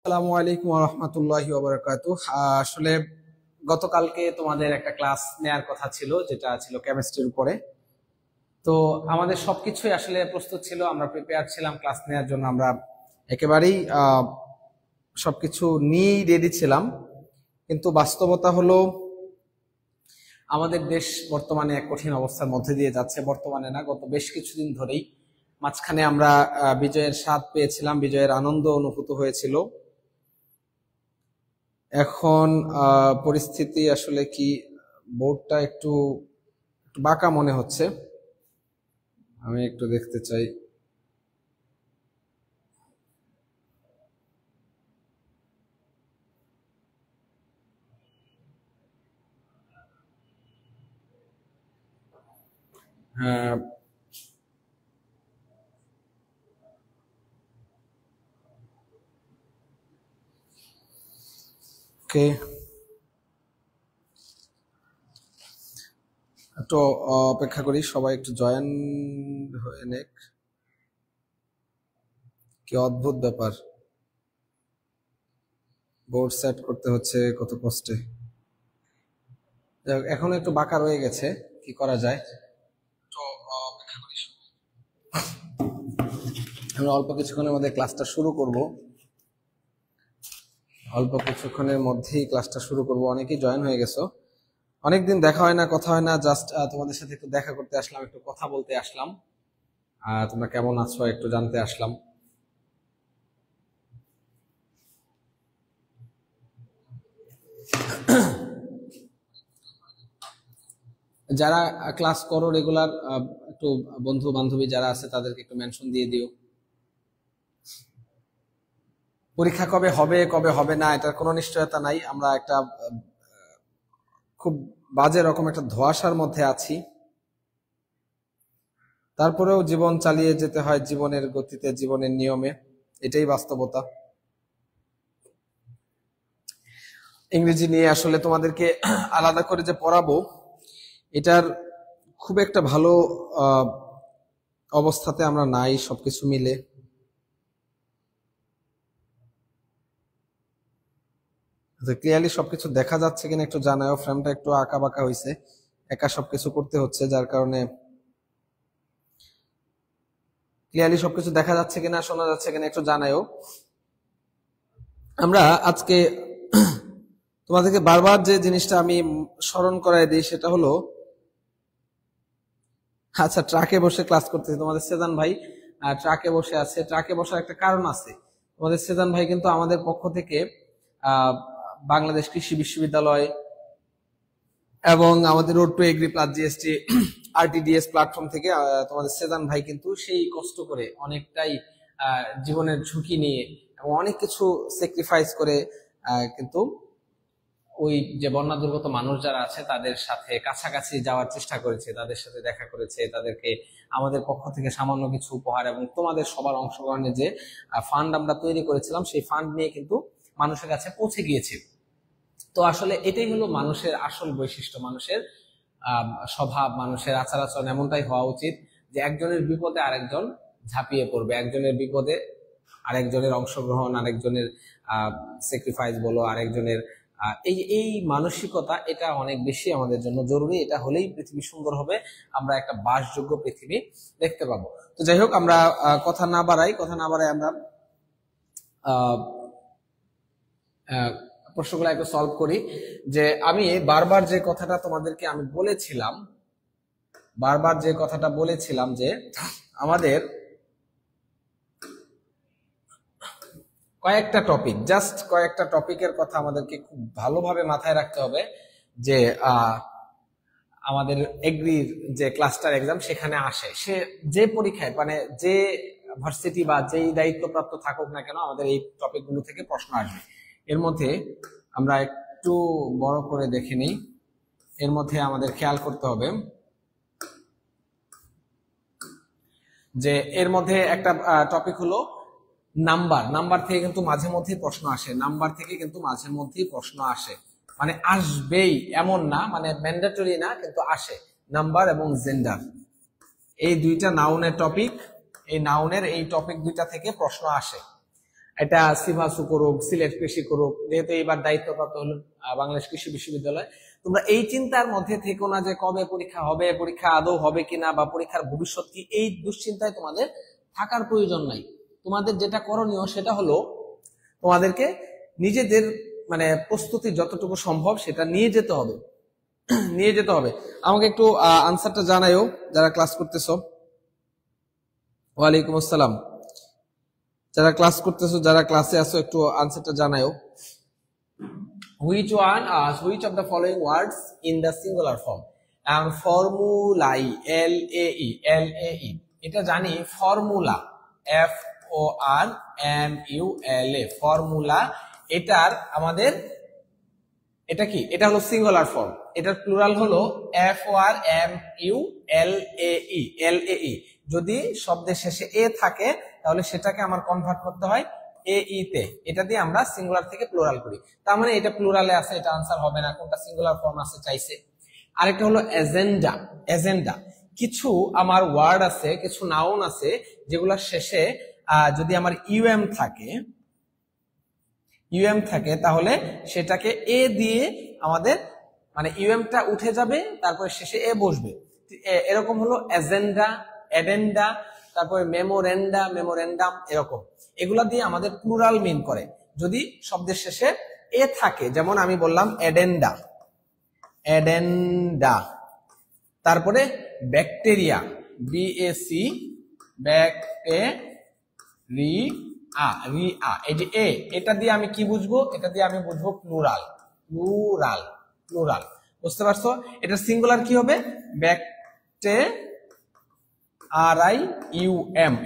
আসসালামু আলাইকুম ওয়া রাহমাতুল্লাহি ওয়া বারাকাতুহু। আসলে গতকালকে তোমাদের একটা ক্লাস নেয়ার কথা ছিল, যেটা ছিল কেমিস্ট্রির উপরে। তো আমাদের সবকিছুই আসলে প্রস্তুত ছিল, আমরা প্রিপেয়ার ছিলাম ক্লাস নেয়ার জন্য। আমরা একেবারেই সবকিছু নিয়েই রেডি ছিলাম, কিন্তু বাস্তবতা হলো আমাদের দেশ বর্তমানে এক কঠিন অবস্থার মধ্যে দিয়ে যাচ্ছে। বর্তমানে না, গত বেশ কিছুদিন ধরেই। মাঝখানে আমরা বিজয়ের স্বাদ পেয়েছিলাম, বিজয়ের আনন্দ অনুভূত হয়েছিল। এখন পরিস্থিতি আসলে কি, বোর্ডটা একটু বাঁকা মনে হচ্ছে। আমি একটু দেখতে চাই। হ্যাঁ, ওকে, একটু অপেক্ষা করি, সবাই একটু জয়েন হয়ে নেক। কি অদ্ভুত ব্যাপার, বোর্ড সেট করতে হচ্ছে কত কষ্টে। এখন একটু বাঁকা রয়ে গেছে, কি করা যায়। তো অপেক্ষা করি, আমরা অল্প কিছুক্ষণের মধ্যে ক্লাসটা শুরু করব। অল্প কিছুক্ষণের মধ্যেই ক্লাসটা শুরু করব। অনেকেই জয়েন হয়ে গেছো, অনেকদিন দেখা হয় না, কথা হয় না। জাস্ট তোমাদের সাথে একটু দেখা করতে আসলাম, একটু কথা বলতে আসলাম। তোমরা কেমন আছো একটু জানতে আসলাম। যারা ক্লাস করো রেগুলার, একটু বন্ধু বান্ধবী যারা আছে তাদেরকে একটু মেনশন দিয়ে দিও। পরীক্ষা কবে হবে কবে হবে না এটার কোনো নিশ্চয়তা নাই। আমরা একটা খুব বাজে রকম একটা ধোঁয়াশার মধ্যে আছি। তারপরেও জীবন চালিয়ে যেতে হয়, জীবনের গতিতে, জীবনের নিয়মে। এটাই বাস্তবতা। ইংরেজি নিয়ে আসলে তোমাদেরকে আলাদা করে যে পড়াবো, এটার খুব একটা ভালো অবস্থাতে আমরা নাই সবকিছু মিলে। ক্লিয়ারলি সবকিছু দেখা যাচ্ছে কিনা একটু জানাও। ফ্রেমটা একটু আঁকা বাঁকা হয়েছে, একা সবকিছু করতে হচ্ছে, যার কারণে ক্লিয়ারলি সবকিছু দেখা যাচ্ছে কিনা, শোনা যাচ্ছে কিনা একটু জানাও। আমরা আজকে তোমাদেরকে বারবার যে জিনিসটা আমি স্মরণ করাই দিই সেটা হলো, আচ্ছা, ট্রাকে বসে ক্লাস করতেছি তোমাদের সেজান ভাই ট্রাকে বসে আছে। ট্রাকে বসার একটা কারণ আছে। তোমাদের সেজান ভাই কিন্তু আমাদের পক্ষ থেকে আহ বাংলাদেশ কৃষি বিশ্ববিদ্যালয় এবং আমাদের road two agri plus GST RTDS platform থেকে তোমাদের সেজান ভাই কিন্তু সেই কষ্ট করে অনেকটাই জীবনের ঝুঁকি নিয়ে এবং অনেক কিছু স্যাক্রিফাইস করে কিন্তু ওই যে বন্যা দুর্গত মানুষ যারা আছে তাদের সাথে কাছাকাছি যাওয়ার চেষ্টা করেছে, তাদের সাথে দেখা করেছে, তাদেরকে আমাদের পক্ষ থেকে সামান্য কিছু উপহার এবং তোমাদের সবার অংশগ্রহণে যে ফান্ড আমরা তৈরি করেছিলাম সেই ফান্ড নিয়ে কিন্তু মানুষের কাছে পৌঁছে গিয়েছে। তো আসলে এটাই হলো মানুষের আসল বৈশিষ্ট্য, মানুষের স্বভাব, মানুষের আচার আচরণ এমনটাই হওয়া উচিত যে একজনের বিপদে আরেকজন ঝাঁপিয়ে পড়বে, একজনের বিপদে আরেকজনের অংশগ্রহণ, আরেকজনের স্যাক্রিফাইস বলো, আরেকজনের এই এই মানসিকতা, এটা অনেক বেশি আমাদের জন্য জরুরি। এটা হলেই পৃথিবী সুন্দর হবে, আমরা একটা বাসযোগ্য পৃথিবী দেখতে পাবো। তো যাই হোক, আমরা কথা না বাড়াই আমরা প্রশ্নগুলো একটু সলভ করি। যে আমি বারবার যে কথাটা তোমাদেরকে আমি বলেছিলাম, যে আমাদের কয়েকটা টপিক, জাস্ট কয়েকটা টপিকের কথা আমাদেরকে খুব ভালোভাবে মাথায় রাখতে হবে। যে আমাদের এগ্রির যে ক্লাস্টার এক্সাম সেখানে আসে, সে যে পরীক্ষায় মানে যে ভার্সিটি বা যেই দায়িত্বপ্রাপ্ত থাকুক না কেন, আমাদের এই টপিকগুলো থেকে প্রশ্ন আসবে। এর মধ্যে আমরা একটু বড় করে দেখে নিই। এর মধ্যে আমাদের খেয়াল করতে হবে যে এর মধ্যে একটা টপিক হলো নাম্বার থেকে কিন্তু মাঝে মধ্যেই প্রশ্ন আসে। মানে আসবেই এমন না, মানে ম্যান্ডেটরি না, কিন্তু আসে। নাম্বার এবং জেন্ডার, এই দুইটা নাউনের টপিক, এই নাউনের এই টপিক দুইটা থেকে প্রশ্ন আসে। এটা সিভাসু করুক, সিলেট কৃষি করুক, যেহেতু এইবার দায়িত্বপ্রাপ্ত হলো বাংলাদেশ কৃষি বিশ্ববিদ্যালয়। তোমরা এই চিন্তার মধ্যে থেকো না যে কবে পরীক্ষা হবে, পরীক্ষা আদৌ হবে কিনা, বা পরীক্ষার ভবিষ্যৎ কি, এই দুশ্চিন্তায় তোমাদের থাকার প্রয়োজন নাই। তোমাদের যেটা করণীয় সেটা হলো তোমাদেরকে নিজেদের মানে প্রস্তুতি যতটুকু সম্ভব সেটা নিয়ে যেতে হবে, নিয়ে যেতে হবে। আমাকে একটু আনসারটা জানাইও যারা ক্লাস করতেছো। ওয়ালাইকুম আসসালাম। যারা ক্লাস করতেছো, যারা ক্লাসে আছো, একটু আনসারটা জানাইও। Which of the following words in the singular form? Formulae, LAE, এটা জানি, ফর্মুলা, FORMULA, ফর্মুলা, এটার আমাদের এটা কি, এটা হলো সিঙ্গুলার ফর্ম, এটার প্লুরাল হলো FORMULAE। যদি শব্দের শেষে এ থাকে তাহলে সেটাকে আমার কনভার্ট করতে হয় এই তে, এটা দিয়ে আমরা সিঙ্গুলার থেকে প্লুরাল করি। তার মানে এটা প্লুরালে আছে, এটা আনসার হবে না। কোনটা সিঙ্গুলার ফর্ম আছে চাইছে। আরেকটা হলো এজেন্ডা। এজেন্ডা, কিছু আমার ওয়ার্ড আছে, কিছু নাউন আছে যেগুলোর শেষে যদি আমার ইউএম থাকে তাহলে সেটাকে এ দিয়ে আমাদের মানে ইউএমটা উঠে যাবে, তারপরে শেষে এ বসবে। এরকম হলো এজেন্ডা, এডেন্ডা, তারপরে মেমোরেন্ডাম, এরকম এগুলা দিয়ে আমাদের প্লুরাল মিন করে যদি শব্দের শেষে এ থাকে। যেমন আমি বললাম এডেন্ডা, তারপরে ব্যাকটেরিয়া, BAC, ব্যাকটেরিয়া, এই যে এটা দিয়ে আমি কি বুঝবো, এটা দিয়ে আমি বুঝবো প্লুরাল। বুঝতে পারছো? এটা সিঙ্গুলার কি হবে, BACTERIUM,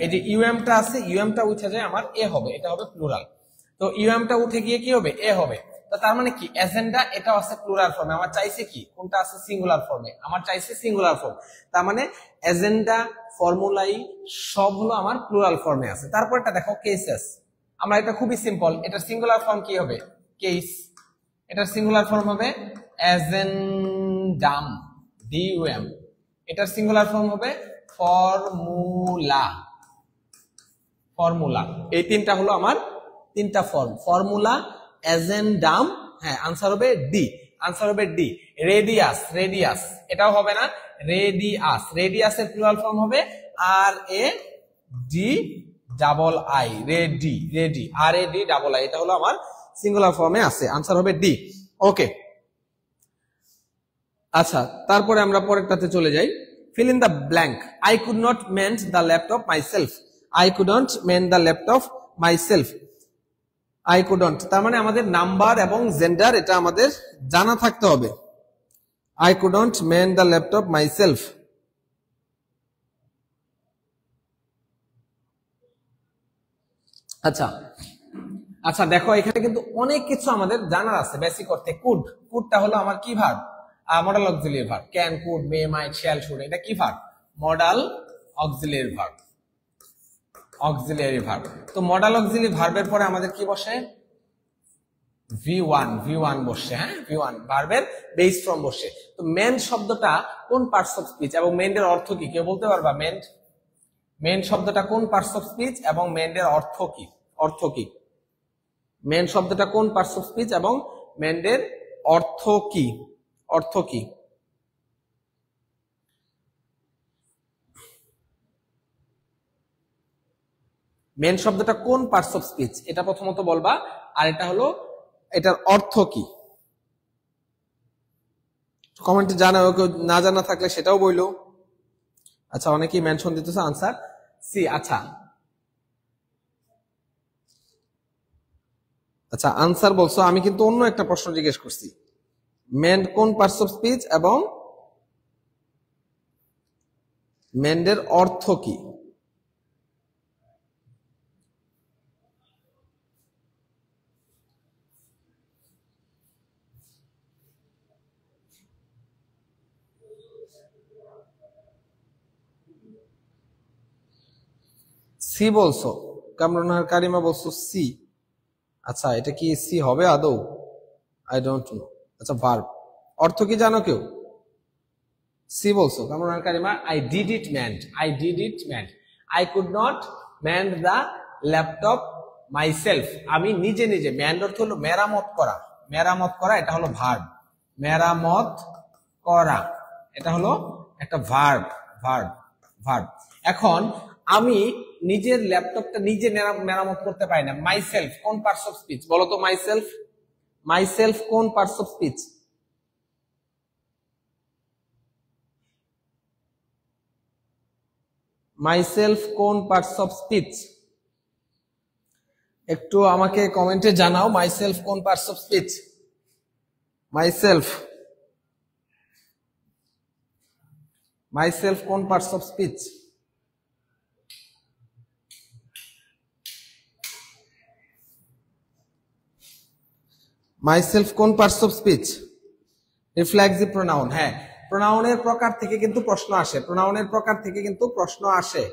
এই যে ইউএমটা আছে, ইউএমটা উঠে যায় আমার এ হবে, এটা হবে প্লুরাল। তো ইউএমটা উঠে গিয়ে কি হবে, এ হবে। তো তার মানে কি, এজেন্ডা এটাও আছে প্লুরাল ফর্মে। আমার চাইছে কি, কোনটা আছে সিঙ্গুলার ফর্মে, আমার চাইছে সিঙ্গুলার ফর্ম। তার মানে এজেন্ডা, ফর্মুলাই সব হলো আমার প্লুরাল ফর্মে আছে। তারপরটা দেখো কেসেস। আমরা এটা খুবই সিম্পল, এটা সিঙ্গুলার ফর্ম কি হবে, কেস। এটার সিঙ্গুলার ফর্ম হবে এজেন্ডাম, DUM। এটার সিঙ্গুলার ফর্ম হবে ফর্মুলা। এই তিনটা হলো আমার তিনটা ফর্ম, ফর্মুলা, এজেন্ডাম, হ্যাঁ আনসার হবে ডি। রেডিয়াস, এটাও হবে না, রেডিয়াসের প্লুরাল ফর্ম হবে RADI, রেডি, RADI, এটা হলো আমার সিঙ্গুলার ফর্মে আছে, আনসার হবে ডি। ওকে, আচ্ছা তারপরে আমরা পরেরটাতে চলে যাই। fill in the blank. I could not mend the laptop myself. I couldn't, তার মানে আমাদের নাম্বার এবং জেন্ডার এটা আমাদের জানা থাকতে হবে। I couldn't mend the laptop myself. আচ্ছা দেখো, এখানে কিন্তু অনেক কিছু আমাদের জানার আছে বেসিক অর্থে। কুডটা হলো আমার কি verb, modal auxiliary verb. Can, could, may, might, shall, should, এটা কি ভার্ব, মডাল অক্সিলিয়ারি ভার্ব। তো মডাল অক্সিলিয়ারি ভার্বের পরে আমাদের কি বসে, V1 বসে, হ্যাঁ V1 ভার্বের বেস ফর্ম বসে। তো মেন শব্দটা কোন পার্টস অফ স্পিচ এবং মেন্ডের অর্থ কি, কেউ বলতে পারবা? মেন শব্দটা কোন পার্টস অফ স্পিচ এবং মেন্ডের অর্থ কি? মেন শব্দটা কোন পার্টস অফ স্পিচ এবং মেন্ডের অর্থ কি? মেন শব্দটা কোন পার্টস অফ স্পিচ, এটা প্রথমত বলবা। আর এটা হলো এটার অর্থ কি, কমেন্টে জানাও। কেউ না জানা থাকলে সেটাও বইলো। আচ্ছা, অনেকেই মেনশন দিতেছে আনসার সি। আচ্ছা আনসার বলছো, আমি কিন্তু অন্য একটা প্রশ্ন জিজ্ঞেস করছি। মেন্ড কোন পার্টস অফ স্পিচ এবং মেন্ডের অর্থ কি? সি বলছো, কামরুনার কারিমা বলছো সি। আচ্ছা, এটা কি সি হবে আদৌ? I don't know. আচ্ছা, ভার্ব অর্থ কি জানো কেউ? সি বলছো কামরুনার কারিমা। I did it mend, I could not mend the laptop myself, আমি নিজে নিজে। ম্যান্ড অর্থ হলো মেরামত করা, মেরামত করা, এটা হলো ভার্ব। মেরামত করা, এটা হলো একটা ভার্ব, ভার্ব, ভার্ব। এখন আমি নিজের ল্যাপটপটা নিজে মেরামত করতে পারি না। মাইসেলফ কোন পার্টস অফ স্পিচ বলো তো? মাইসেলফ, মাইসেলফ কোন পার্টস অফ স্পিচ? মাইসেলফ কোন পার্টস অফ স্পিচ? একটু আমাকে কমেন্টে জানাও, মাইসেলফ কোন parts of speech? Myself, myself কোন পার্টস অফ স্পিচ? মাইসেলফ কোন parts of speech? Reflexive pronoun. হ্যাঁ, প্রোনাউনের প্রকার থেকে কিন্তু প্রশ্ন আসে, প্রোনাউনের প্রকার থেকে কিন্তু প্রশ্ন আসে।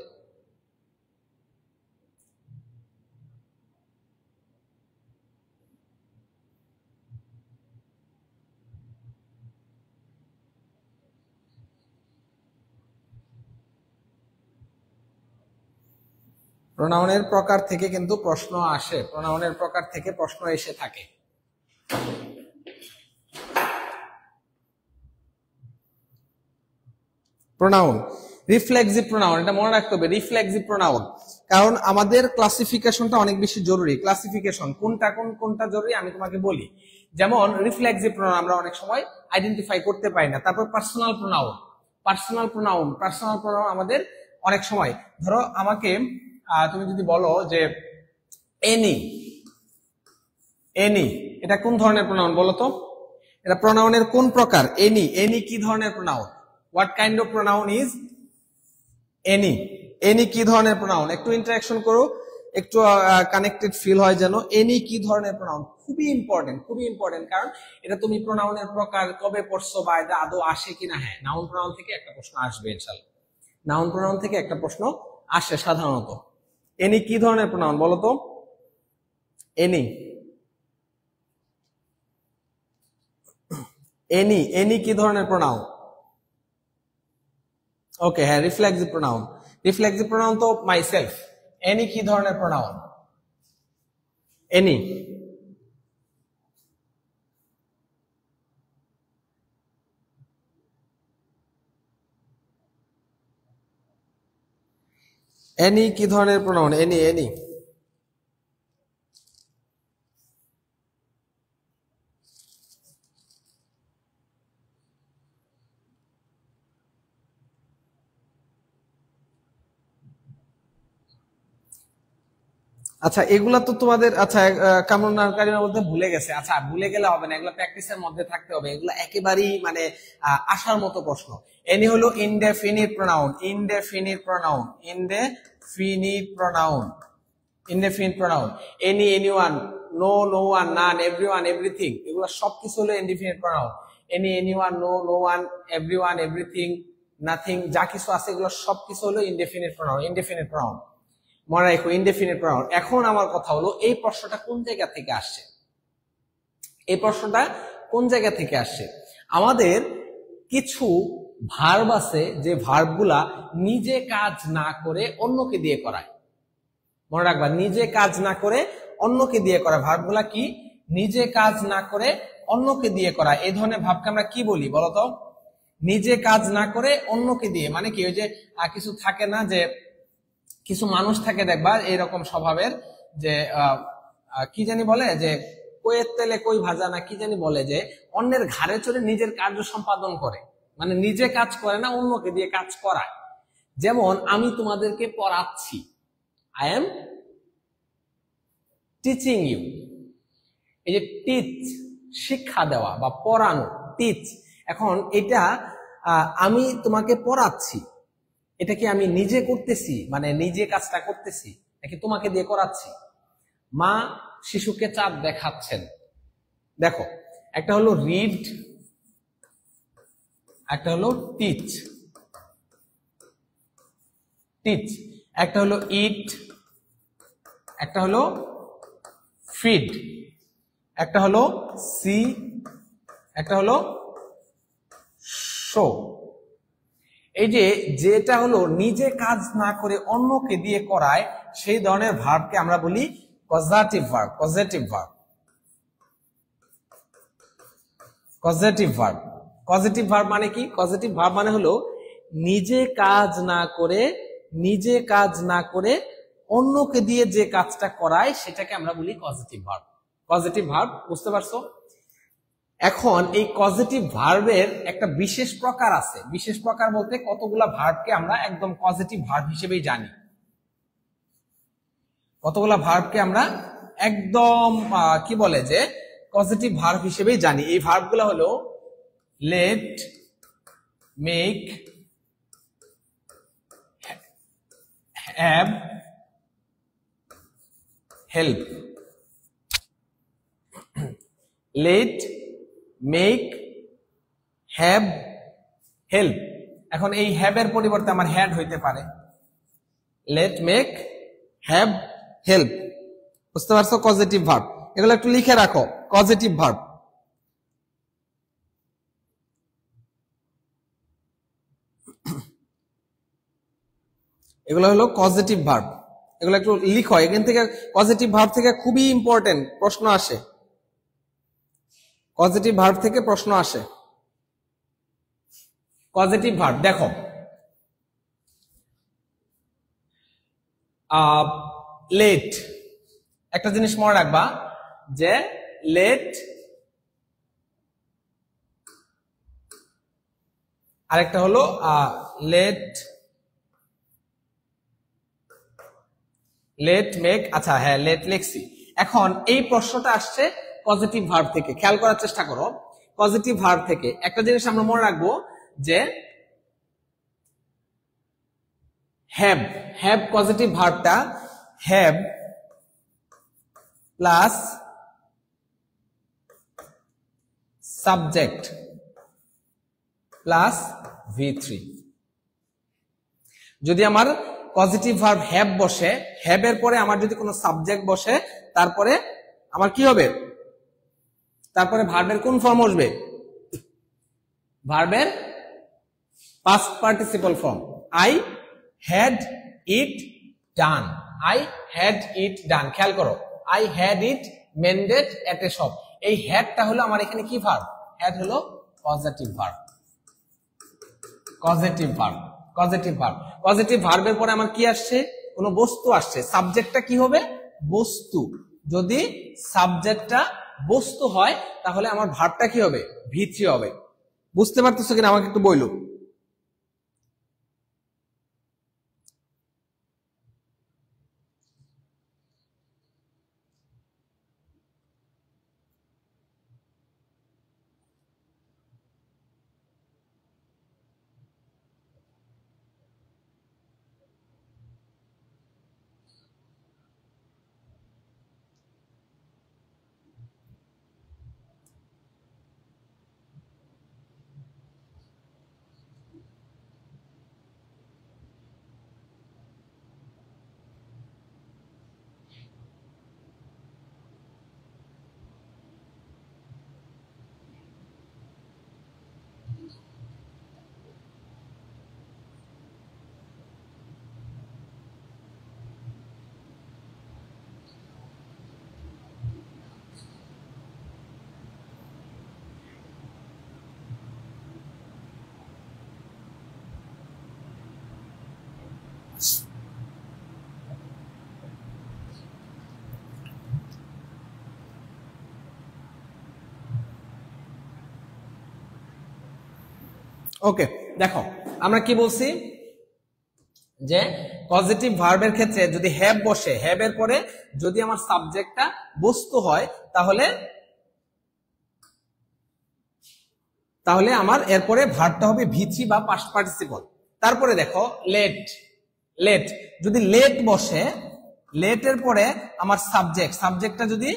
প্রোনাউনের প্রকার থেকে কিন্তু প্রশ্ন আসে, প্রোনাউনের প্রকার থেকে প্রশ্ন এসে থাকে। প্রোনাউন, রিফ্লেক্সিভ প্রোনাউন, এটা মনে রাখতে হবে, রিফ্লেক্সিভ প্রোনাউন। কারণ আমাদের ক্লাসিফিকেশনটা অনেক বেশি জরুরি। ক্লাসিফিকেশন কোনটা কোনটা জরুরি আমি তোমাকে বলি। যেমন রিফ্লেক্সিভ প্রোনাউন আমরা অনেক সময় আইডেন্টিফাই করতে পারি না। তারপর personal pronoun, personal pronoun, personal pronoun আমাদের অনেক সময়, ধরো আমাকে তুমি যদি বলো যে এনি, এনি এটা কোন ধরনের প্রোনাউন বলো তো? এটা প্রোনাউনের কোন প্রকার? এনি, এনি কি ধরনের pronoun? What kind of pronoun is any? Any কি ধরনের প্রোনাউন? একটু ইন্টারঅ্যাকশন করো, একটু কানেক্টেড ফিল হয় যেন। এনি কি ধরনের প্রোনাউন? খুবই ইম্পর্টেন্ট, খুবই ইম্পর্টেন্ট, কারণ এটা তুমি প্রোনাউনের প্রকার কবে পড়ছো বা এটা আদৌ আসে কিনা। হ্যাঁ, নাউন প্রোনাউন থেকে একটা প্রশ্ন আসবে ইনশাআল্লাহ, নাউন প্রোনাউন থেকে একটা প্রশ্ন আসে সাধারণত। এনি কি ধরনের প্রোনাউন বলো তো? এনি, এনি, এনি কি ধরনের প্রোনাউন? ওকে, হ্যাঁ, রিফ্লেক্সিভ প্রোনাউন। রিফ্লেক্সিভ প্রোনাউন তো মাইসেলফ। এনি কি ধরনের প্রোনাউন? এনি, এনি কি ধরনের প্রোনাউন? Any, any. আচ্ছা, এগুলা তো তোমাদের, আচ্ছা কামরুন্নাহর মধ্যে ভুলে গেছে। আচ্ছা, ভুলে গেলে হবে না, এগুলো প্র্যাকটিসের মধ্যে থাকতে হবে। এগুলো একেবারেই মানে আসার মতো প্রশ্ন। এনি হলো indefinite pronoun, indefinite pronoun, indefinite pronoun, indefinite pronoun. Any, anyone, no, no one, none, everyone, everything, এগুলো সবকিছু হলো indefinite pronoun. Any, anyone, no, no one, everyone, everything, nothing, যা কিছু আছে এগুলো সবকিছু হলো ইনডেফিনিট প্রোনাউন, ইনডেফিনিট প্রোনাউন। মনে রাখো, ইনডেফিনিট প্রোনাউন। এখন আমার কথা হলো, এই প্রশ্নটা কোন জায়গা থেকে আসছে? এই প্রশ্নটা কোন জায়গা থেকে আসছে? আমাদের কিছু ভার্ব আছে যে ভার্বগুলা নিজে কাজ না করে অন্যকে দিয়ে করায়। মনে রাখবা, নিজে কাজ না করে অন্যকে দিয়ে করা। ভার্বগুলা কি? নিজে কাজ না করে অন্যকে দিয়ে করা। এই ধরনের ভাবকে আমরা কি বলি বলতো? নিজে কাজ না করে অন্যকে দিয়ে। মানে কি, ওই যে কিছু থাকে না, যে কিছু মানুষ থাকে দেখবা এরকম স্বভাবের, যে কি জানি বলে, যে কইয়ের তেলে কই ভাজা না কি জানি বলে, যে অন্যের ঘাড়ে চড়ে নিজের কার্য সম্পাদন করে। মানে নিজে কাজ করে না, অন্যকে দিয়ে কাজ করায়। যেমন আমি তোমাদেরকে পড়াচ্ছি, আই এম টিচিং ইউ। এই যে টিচ, শিক্ষা দেওয়া বা পড়ানো, টিচ। এখন এটা আমি তোমাকে পড়াচ্ছি, এটা কি আমি নিজে করতেছি, মানে নিজে কাজটা করতেছি, নাকি তোমাকে দিয়ে করাচ্ছি? মা শিশুকে চাঁদ দেখাচ্ছেন। দেখো, একটা হলো রিড, একটা হলো টিচ, টিচ। একটা হলো ইট, একটা হলো ফিড, একটা হলো সি, একটা হলো শো। এই যে যেটা হলো নিজে কাজ না করে অন্যকে দিয়ে করায়, সেই ধরনের ভার্বকে আমরা বলি causative verb, positive verb, positive verb. Positive verb মানে কি? পজিটিভ ভার্ব মানে হলো নিজে কাজ না করে অন্যকে দিয়ে যে কাজটা করায় সেটাকে আমরা বলি পজিটিভ ভার্ব। পজিটিভ ভার্ব, বুঝতে পারছো? এখন এই পজিটিভ ভার্বের একটা বিশেষ প্রকার আছে। বিশেষ প্রকার বলতে কতগুলা ভার্বকে আমরা একদম পজিটিভ ভার্ব হিসেবেই জানি। কতগুলা ভার্বকে আমরা একদম কি বলে যে পজিটিভ ভার্ব হিসেবেই জানি। এই ভার্বগুলো হলো let, make, have, help. Let, make, have, help. এখন এই হ্যাভ এর পরিবর্তে আমার হ্যাড হইতে পারে। Let, make, have, help. বুঝতে পারছো? Positive verb. এগুলো একটু লিখে রাখো, পজিটিভ ভার্ব। এগুলো হলো পজিটিভ ভার্ব। এগুলো একটু লিখো। এখান থেকে পজিটিভ ভার্ব থেকে খুবই ইম্পর্টেন্ট প্রশ্ন আসে। পজিটিভ ভার্ব থেকে প্রশ্ন আসে। পজিটিভ ভার্ব দেখো, লেট, একটা জিনিস মনে রাখবা যে লেট, আরেকটা হলো লেট, লেট, মেক। আচ্ছা হ্যাঁ, লেট লিখছি। এখন এই প্রশ্নটা আসছে পজিটিভ ভার্ব থেকে। খেয়াল করার চেষ্টা করো, পজিটিভ ভার্ব থেকে একটা জিনিস আমরা মনে রাখবো যে হ্যাভ, হ্যাভ পজিটিভ ভার্বটা have plus subject plus V3। যদি আমার পজিটিভ ভার্ব হ্যাভ বসে, হ্যাভ এর পরে আমার যদি কোনো সাবজেক্ট বসে, তারপরে আমার কি হবে? তারপরে ভার্বের কোন ফর্ম বসবে? ভার্বের past participle form. I had it done, I had it done. খেয়াল করো, I had it mended at a shop. এই হ্যাডটা হলো আমার এখানে কি ভার্ব? হ্যাড হলো positive verb. Positive verb, positive verb. Positive ভার্বের পরে আমার কি আসছে? কোন বস্তু আসছে। সাবজেক্টটা কি হবে? বস্তু। যদি সাবজেক্টটা বস্তু হয় তাহলে আমার ভার্বটা কি হবে? V3 হবে। বুঝতে পারতেছো কিনা আমাকে একটু বইলো। ওকে, দেখো আমরা কি বলছি যে পজিটিভ ভার্বের ক্ষেত্রে যদি হ্যাভ বসে, হ্যাভ এর পরে যদি আমার সাবজেক্টটা বস্তু হয় তাহলে আমার এরপরে ভার্বটা হবে V3 বা পাস্ট পার্টিসিপল। তারপরে দেখো লেট, লেট যদি লেট বসে, লেট এর পরে আমার সাবজেক্টটা যদি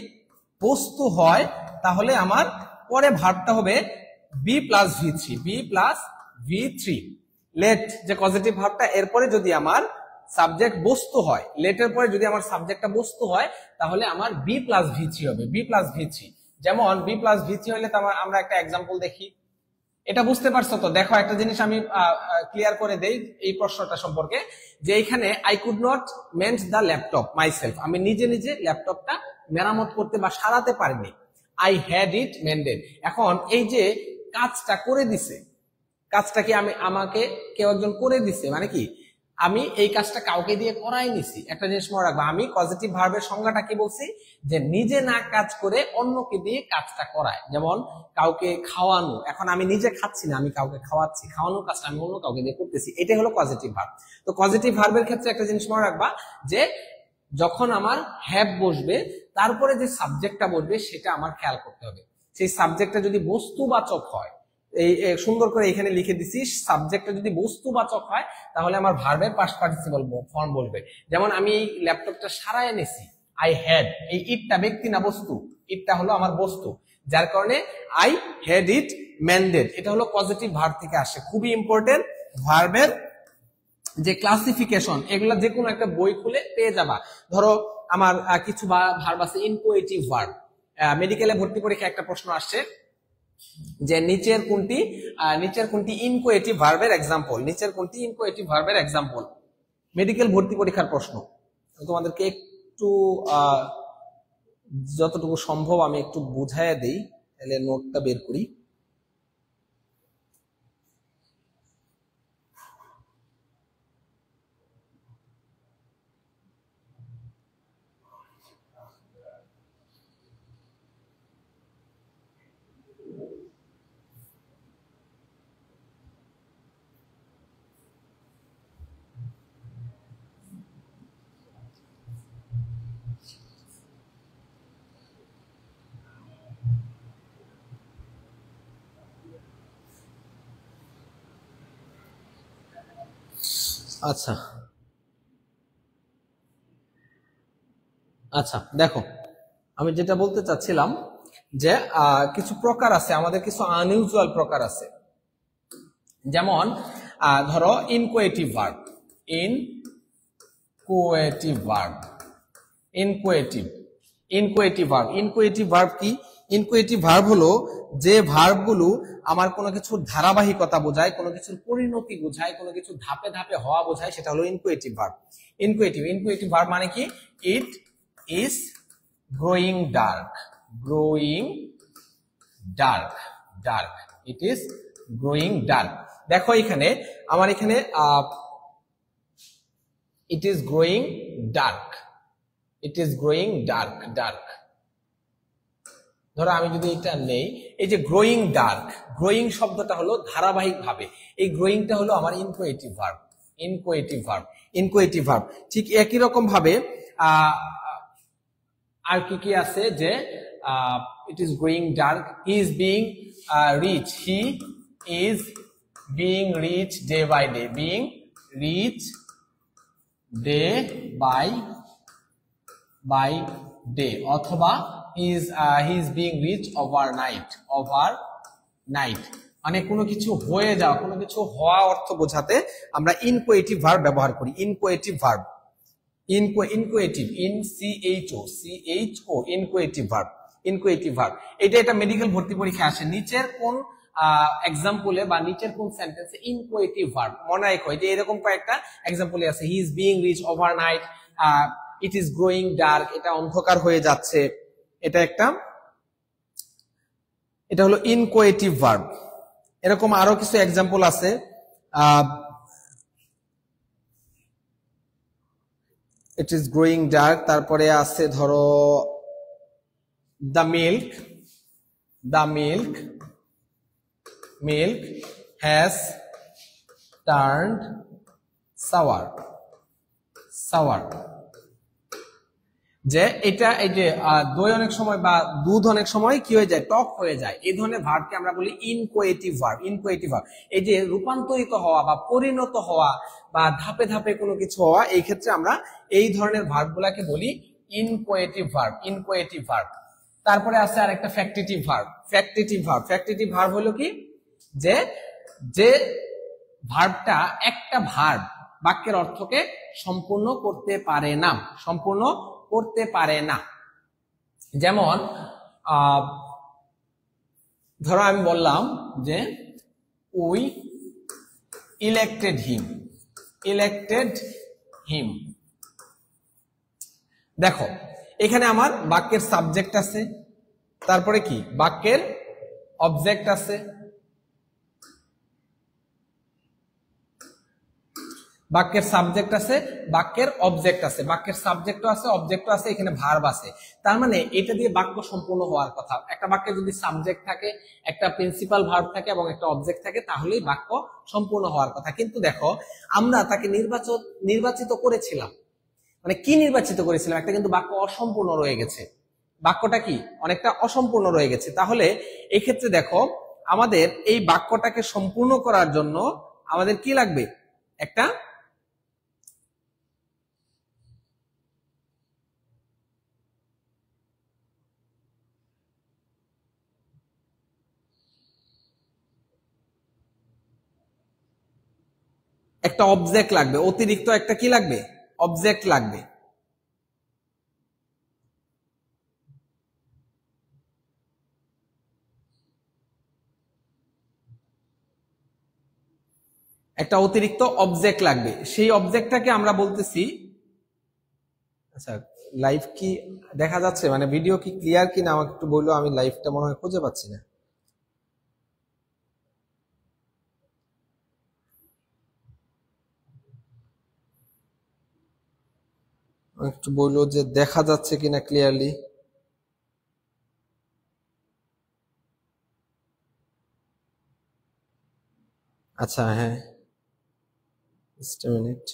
বস্তু হয় তাহলে আমার পরে ভার্বটা হবে বি প্লাস V3। লেট যে পজিটিভ ভার্বটা, এরপরে যদি আমার সাবজেক্ট বস্তু হয়, লেটের পরে যদি আমার সাবজেক্টটা বস্তু হয় তাহলে আমার বি প্লাস V3 হবে। বি প্লাস V3, যেমন বি প্লাস V3 হলে আমরা একটা এক্সাম্পল দেখি। এটা বুঝতে পারছো তো? দেখো একটা জিনিস আমি ক্লিয়ার করে দেই এই প্রশ্নটা সম্পর্কে, যে এখানে I could not mend the laptop myself, আমি নিজে নিজে ল্যাপটপটা মেরামত করতে বা সারাতে পারিনি। I had it mended. এখন এই যে কাজটা করে দিছে, কাজটা কি আমাকে কেউ একজন করে দিছে, মানে কি আমি এই কাজটা কাউকে দিয়ে করাই নিছি। একটা জিনিস মনে রাখবো, আমি পজিটিভ ভার্বের সংজ্ঞাটা কি বলছি, যে নিজে না কাজ করে অন্যকে দিয়ে কাজটা করায়। যেমন কাউকে খাওয়ানো, এখন আমি নিজে খাচ্ছি না, আমি কাউকে খাওয়াচ্ছি, খাওয়ানোর কাজটা আমি অন্য কাউকে দিয়ে করতেছি, এটাই হলো পজিটিভ ভার্ব। তো পজিটিভ ভার্বের ক্ষেত্রে একটা জিনিস মনে রাখবা, যে যখন আমার হ্যাভ বসবে তারপরে যে সাবজেক্টটা বসবে সেটা আমার খেয়াল করতে হবে। সেই সাবজেক্টটা যদি বস্তুবাচক হয়, এই সুন্দর করে এখানে লিখে দিছি, সাবজেক্টটা যদি বস্তুবাচক হয় তাহলে আমার ভার্বের পাস্ট পার্টিসিপল ফর্ম বলবে। যেমন আমি এই ল্যাপটপটা সারায় এনেছি, আই হ্যাড, এই ইটটা ব্যক্তি না বস্তু, ইটটা হলো আমার বস্তু, যার কারণে আই হ্যাড ইট মেন্ডেড, এটা হলো পজিটিভ ভার্ব থেকে আসে। খুবই ইম্পর্টেন্ট, ভার্বের যে ক্লাসিফিকেশন এগুলা যে কোনো একটা বই খুলে পেয়ে যাবা। ধরো আমার কিছু ভার্ব আছে ইনকোয়েটিভ ভার্ব, মেডিকেলে ভর্তি পরীক্ষা একটা প্রশ্ন আসছে যে নিচের কোনটি ইনকোয়েটিভ ভার্বের এক্সাম্পল, নিচের কোনটি ইনকোয়েটিভ ভার্বের এক্সাম্পল, মেডিকেল ভর্তি পরীক্ষার প্রশ্ন। তোমাদেরকে একটু যতটুকু সম্ভব আমি একটু বুঝাইয়া দেই, তাহলে নোটটা বের করি। আচ্ছা আচ্ছা, দেখো আমি যেটা বলতে চাচ্ছিলাম যে কিছু প্রকার আছে, আমাদের কিছু আনইউজুয়াল প্রকার আছে। যেমন ধরো ইনকোয়েটিভ ভার্ব, ইনকোয়েটিভ ভার্ব, ইনকোয়েটিভ ভার্ব। ইনকোয়েটিভ ভার্ব কি? ইনকোয়েটিভ ভার্ব হলো যে ভার্বগুলো আমার কোনো কিছুর ধারাবাহিকতা বোঝায়, কোনো কিছুর পরিণতি বোঝায়, কোনো কিছু ধাপে ধাপে হওয়া বোঝায়, সেটা হলো ইনকোয়েটিভ ভার্ব। ইনকোয়েটিভ ভার্ব মানে কি? ইট is growing dark, it is growing dark. দেখো এখানে আমার এখানে ইট is growing dark, it is growing dark. ধরো আমি যদি এটা নেই, এই যে গ্রোয়িং ডার্ক, গ্রোয়িং শব্দটা হলো ধারাবাহিক ভাবে, এই গ্রোয়িংটা হলো আমার ইনকোয়েটিভ ভার্ব। ঠিক একই রকম ভাবে আর কি আছে, যে it is growing dark, he is being rich, he is being rich day by day, being rich day by day, অথবা he is being rich overnight, মানে কোনো কিছু হয়ে যাওয়া, কোনো কিছু হওয়া অর্থ বোঝাতে আমরা ইনকোয়েটিভ ভার্ব ব্যবহার করি। ইনকোয়েটিভ ভার্ব, ইনকোয়েটিভ, ইনকোয়েটিভ ভার্ব। এটা মেডিকেল ভর্তি পরীক্ষা আসে, নিচের কোন এক্সাম্পলে বা নিচের কোন সেন্টেন্সে ইনকোয়েটিভ ভার্ব, মনে রাখো এটা এরকম কয়েকটা এক্সাম্পলে আছে। He is being rich overnight, it is growing dark, এটা অন্ধকার হয়ে যাচ্ছে, এটা হলো ইনকোয়েটিভ ভার্ব। এরকম আরো কিছু এক্সাম্পল আছে, ইট ইজ গ্রোয়িং ডার্ক, তারপরে আছে ধরো the milk has turned sour, যে এটা এই যে দই অনেক সময় বা দুধ অনেক সময় কি হয়ে যায়, টক হয়ে যায়, এই ধরনের ভার্বকে আমরা বলি ইনকোয়েটিভ ভার্ব। এই যে রূপান্তরিত হওয়া বা পরিণত হওয়া বা ধাপে ধাপে কোনো কিছু হওয়া, এই ক্ষেত্রে আমরা এই ধরনের ভার্বগুলোকে বলি ইনকোয়েটিভ ভার্ব। তারপরে আছে আরেকটা ফ্যাক্টিটিভ ভার্ব হলো কি, যে ভার্বটা একটা ভার্ব বাক্যের অর্থকে সম্পূর্ণ করতে পারে না। যেমন ধরো আমি বললাম যে we elected him, elected him. দেখো এখানে আমার বাক্যের সাবজেক্ট আছে, তারপরে কি বাক্যের অবজেক্ট আছে, বাক্যের সাবজেক্ট আছে, বাক্যের অবজেক্ট আছে, বাক্যের সাবজেক্টও আছে, অবজেক্টও আছে, এখানে ভার্ব আছে। তার মানে এটা দিয়ে বাক্য সম্পূর্ণ হওয়ার কথা। একটা বাক্যে যদি সাবজেক্ট থাকে, একটা প্রিন্সিপাল ভার্ব থাকে এবং একটা অবজেক্ট থাকে, তাহলেই বাক্য সম্পূর্ণ হওয়ার কথা। কিন্তু দেখো আমরা তাকে নির্বাচিত করেছিলাম, মানে কি নির্বাচিত করেছিলাম, একটা কিন্তু বাক্য অসম্পূর্ণ রয়ে গেছে। বাক্যটা কি অনেকটা অসম্পূর্ণ রয়ে গেছে। তাহলে এক্ষেত্রে দেখো আমাদের এই বাক্যটাকে সম্পূর্ণ করার জন্য আমাদের কি লাগবে, একটা অবজেক্ট লাগবে, অতিরিক্ত একটা কি লাগবে, অবজেক্ট লাগবে। একটা অতিরিক্ত অবজেক্ট লাগবে, সেই অবজেক্টটাকে আমরা বলতেছি, আচ্ছা লাইভ কি দেখা যাচ্ছে, মানে ভিডিও কি ক্লিয়ার কিনা আমাকে একটু বললো, আমি লাইভটা মনে হয় খুঁজে পাচ্ছি না। একটু বললো যে দেখা যাচ্ছে কিনা ক্লিয়ারলি। আচ্ছা হ্যাঁ, জাস্ট আ মিনিট।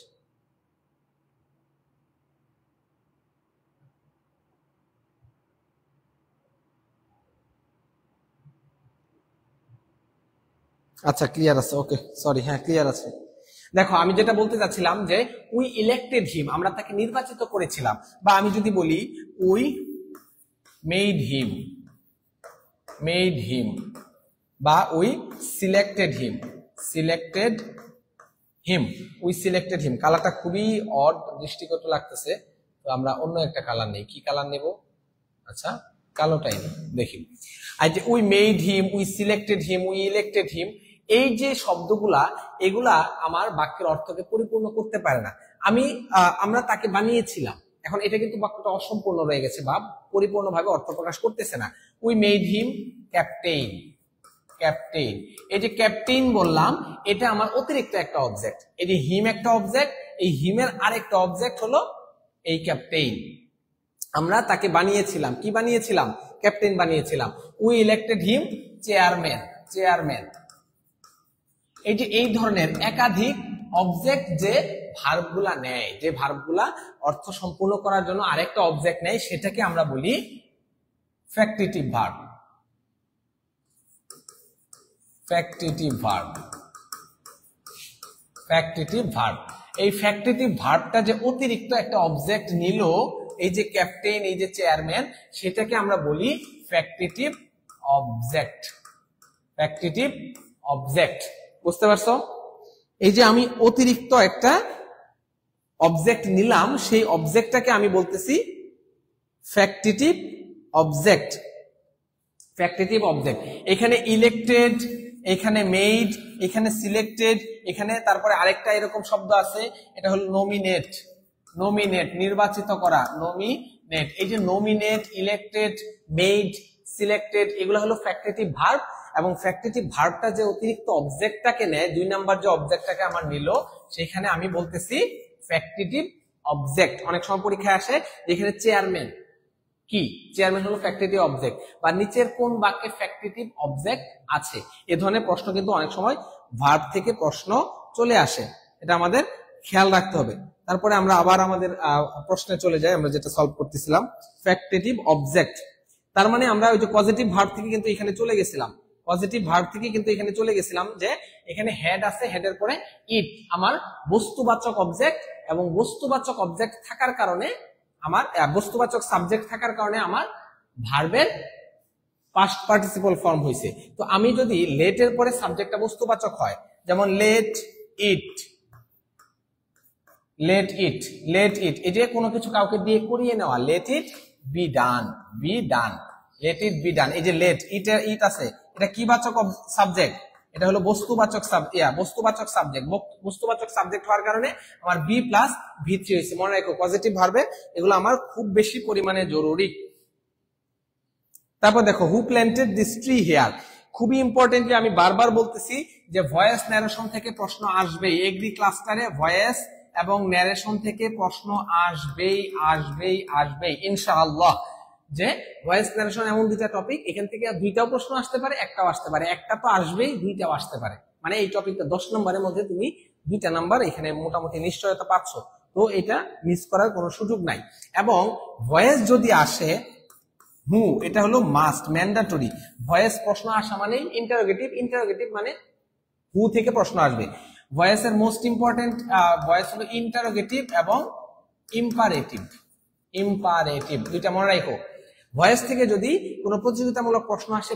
আচ্ছা ক্লিয়ার আছে, ওকে সরি, হ্যাঁ ক্লিয়ার আছে। দেখো আমি যেটা বলতে চাচ্ছিলাম যে উই ইলেক্টেড হিম, আমরা তাকে নির্বাচিত করেছিলাম, বা আমি যদি বলি we made him, made him, বা we selected him, selected him, we selected him. কালারটা খুবই অড, দৃষ্টিকটু লাগতেছে, তো আমরা অন্য একটা কালার নেই। কি কালার নেব? আচ্ছা কালোটাই দেখি। আর যে we made him, we selected him, we elected him, এই যে শব্দগুলা, এগুলা আমার বাক্যের অর্থকে পরিপূর্ণ করতে পারে না। আমরা তাকে বানিয়েছিলাম, এখন এটা কিন্তু বাক্যটা অসম্পূর্ণ রয়ে গেছে বা পরিপূর্ণভাবে অর্থ প্রকাশ করতেছে না। We made him captain, captain, এই যে ক্যাপ্টেইন বললাম, এটা আমার অতিরিক্ত একটা অবজেক্ট। এই যে হিম একটা অবজেক্ট, এই হিমের আরেকটা অবজেক্ট হলো এই ক্যাপ্টেইন। আমরা তাকে বানিয়েছিলাম, কি বানিয়েছিলাম? ক্যাপ্টেন বানিয়েছিলাম। We elected him chairman, chairman. এই যে এই ধরনের একাধিক অবজেক্ট যে ভার্বগুলা নেয়, যে ভার্বগুলা অর্থ সম্পূর্ণ করার জন্য আরেকটা অবজেক্ট নেয়, সেটাকে আমরা বলি factitive verb, factitive verb, factitive verb. এই ফ্যাক্টিটিভ ভার্বটা যে অতিরিক্ত একটা অবজেক্ট নিল, এই যে ক্যাপ্টেন, এই যে চেয়ারম্যান, সেটাকে আমরা বলি ফ্যাক্টিটিভ অবজেক্ট, ফ্যাক্টিটিভ অবজেক্ট। বুঝতে পারছো? এই যে আমি অতিরিক্ত একটা অবজেক্ট নিলাম, সেই অবজেক্টটাকে আমি বলতেছি ফ্যাক্টিটিভ অবজেক্ট, ফ্যাক্টিটিভ অবজেক্ট। এখানে ইলেক্টেড, এখানে মেড, এখানে সিলেক্টেড, এখানে তারপরে আরেকটা এরকম শব্দ আছে, এটা হলো নমিনেট, নমিনেট নির্বাচিত করা, নমিনেট। এই যে নমিনেট, ইলেক্টেড, মেড, সিলেক্টেড, এগুলো হলো ফ্যাক্টিটিভ ভার্ব। এবং ফ্যাক্টিটিভ ভার্বটা যে অতিরিক্ত অবজেক্টটাকে নেয়, 2 নাম্বার যে অবজেক্টটাকে আমার নিল, সেখানে আমি বলতেছি ফ্যাক্টিটিভ অবজেক্ট। অনেক সময় পরীক্ষায় আসে যেখানে চেয়ারম্যান, কি চেয়ারম্যান হলো ফ্যাক্টিটিভ অবজেক্ট, বা নিচের কোন বাক্যে ফ্যাক্টিটিভ অবজেক্ট আছে, এ ধরনের প্রশ্ন কিন্তু অনেক সময় ভার্ব থেকে প্রশ্ন চলে আসে, এটা আমাদের খেয়াল রাখতে হবে। তারপরে আমরা আবার আমাদের প্রশ্নে চলে যাই, আমরা যেটা সলভ করতেছিলাম ফ্যাক্টিটিভ অবজেক্ট। তার মানে আমরা ওই যে পজিটিভ ভার্ব থেকে কিন্তু এখানে চলে গেছিলাম, পজিটিভ ভার্ব থেকে কিন্তু এখানে চলে গেছিলাম যে এখানে হেড আছে, হেডের পরে ইট আমার বস্তুবাচক অবজেক্ট, এবং বস্তুবাচক অবজেক্ট থাকার কারণে আমার বস্তুবাচক সাবজেক্ট থাকার কারণে আমার ভার্বের পাস্ট পার্টিসিপল ফর্ম হয়েছে। তো আমি যদি লেটের পরে সাবজেক্টটা বস্তুবাচক হয়, যেমন let it, let it, let it, এই যে কোনো কিছু কাউকে দিয়ে করিয়ে নেওয়া, let it be done, be done, let it be done. এই যে লেট, ইট আছে, এটা কি বাচক সাবজেক্ট? এটা হলো বস্তুবাচক বস্তুবাচক সাবজেক্ট। বস্তুবাচক সাবজেক্ট হওয়ার কারণে আমার বি প্লাস ভি3 হয়েছে। মনে রাখো পজিটিভ ভার্বে এগুলো আমার খুব বেশি পরিমাণে জরুরি। তারপর দেখো who planted this tree here, খুবই ইম্পর্টেন্টলি আমি বারবার বলতেছি যে ভয়েস ন্যারেশন থেকে প্রশ্ন আসবেই। এগ্রি ক্লাস্টারে ভয়েস এবং ন্যারেশন থেকে প্রশ্ন আসবেই ইনশাআল্লাহ। যে ভয়েস ন্যারেশন এমন দুইটা টপিক, এখান থেকে দুইটাও প্রশ্ন আসতে পারে, একটাও আসতে পারে, একটা তো আসবেই, দুইটাও আসতে পারে। মানে এই টপিকটা 10 নম্বরের মধ্যে তুমি 2টা নাম্বার এখানে মোটামুটি নিশ্চয়তা পাচ্ছ, তো এটা মিস করার কোনো সুযোগ নাই। এবং ভয়েস যদি আসে হু, এটা হলো মাস্ট, ম্যান্ডাটরি। ভয়েস প্রশ্ন আসা মানে ইন্টারোগেটিভ মানে হু থেকে প্রশ্ন আসবে। ভয়েসের মোস্ট ইম্পর্টেন্ট ভয়েস হলো ইন্টারোগেটিভ এবং ইম্পারেটিভ, দুইটা মনে রাখো। ভয়েস থেকে যদি কোনো প্রতিযোগিতামূলক প্রশ্ন আসে,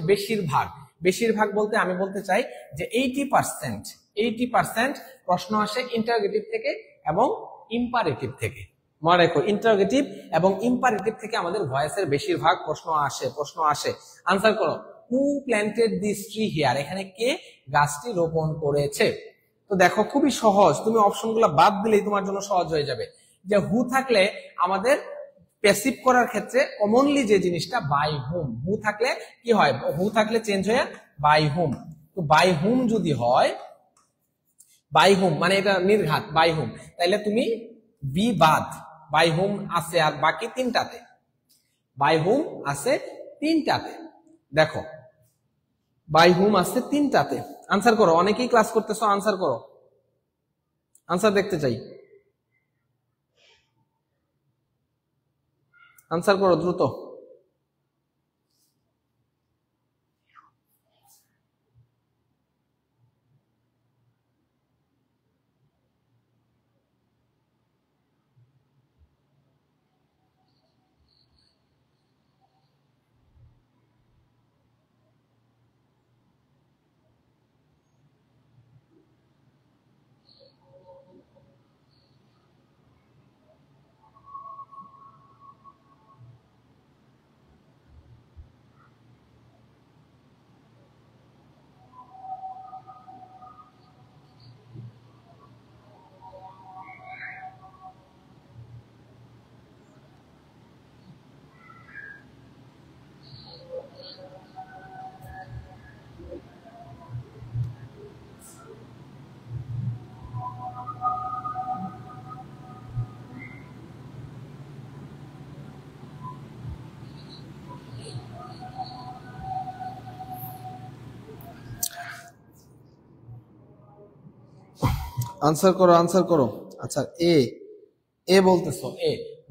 বেশিরভাগ বলতে আমি বলতে চাই যে 80% প্রশ্ন আসে ইন্টারোগেটিভ থেকে এবং ইম্পারেটিভ থেকে। মনে রাখো ইন্টারোগেটিভ এবং ইম্পারেটিভ থেকে আমাদের ভয়েসের বেশিরভাগ প্রশ্ন আসে। আনসার করো, হু প্ল্যান্টেড দিস ট্রি হিয়ার, এখানে কে গাছটি রোপণ করেছে। তো দেখো খুবই সহজ, তুমি অপশনগুলো বাদ দিলেই তোমার জন্য সহজ হয়ে যাবে। যে হু থাকলে আমাদের প্যাসিভ করার ক্ষেত্রে কমনলি যে জিনিসটা বাই হুম, হু থাকলে কি হয়, হু থাকলে চেঞ্জ হয়ে বাই হুম। তো বাই হুম যদি হয়, বাই হুম মানে এটা নির্ঘাত বাই হুম, তাইলে তুমি বি বাদ, বাই হুম আছে আর বাকি 3টাতে, বাই হুম আছে 3টাতে। দেখো বাই হুম আছে 3টাতে। আনসার করো, অনেকেই ক্লাস করতেছো, আনসার করো, আনসার দেখতে চাই, আনসার করো দ্রুত। আনসার করো, আনসার করো। আচ্ছা এ বলতেছো,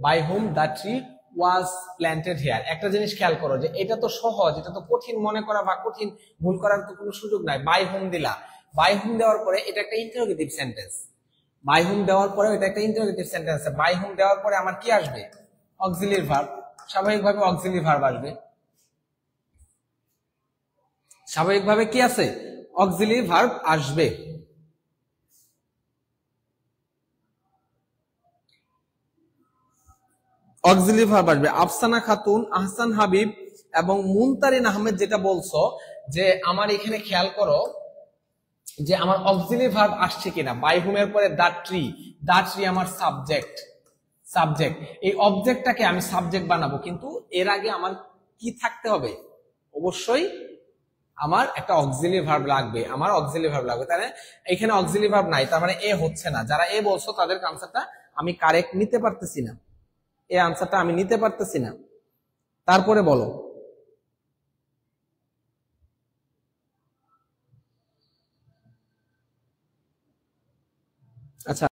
by whom the tree was planted here. একটা জিনিস খেয়াল করো যে এটা তো সহজ, এটা তো কঠিন মনে করা বা কঠিন ভুল করার তো কোনো সুযোগ নাই। বাই হুম দিলা, বাই হুম দেওয়ার পরে এটা একটা ইন্টারোগেটিভ সেন্টেন্স, বাই হুম দেওয়ার পরে এটা একটা ইন্টারোগেটিভ সেন্টেন্স। বাই হুম দেওয়ার পরে আমার কি আসবে, অক্সিলিয়ারি ভার্ব, স্বাভাবিকভাবে অক্সিলিয়ারি ভার্ব আসবে, স্বাভাবিকভাবে কি আছে, অক্সিলিয়ারি ভার্ব আসবে। অক্সিলিয়ারি ভার্ব আসবে। আফসানা খাতুন, আহসান হাবিব এবং মুনতারিন আহমেদ যেটা বলছো যে আমার এখানে খেয়াল করো যে আমার অক্সিলিয়ারি ভার্ব আসছে কিনা। বাই হুম এর পরে দা ট্রি আমার সাবজেক্ট এই অবজেক্টটাকে আমি সাবজেক্ট বানাবো, কিন্তু এর আগে আমার কি থাকতে হবে, অবশ্যই আমার একটা অক্সিলিয়ারি ভার্ব লাগবে, তাহলে এখানে অক্সিলিয়ারি ভার্ব নাই, তার মানে এ হচ্ছে না। যারা এ বলছো তাদের আনসারটা আমি কারেক্ট নিতে পারতেছি না, এই আনসারটা আমি নিতে পারতেছি না। তারপরে বলো। আচ্ছা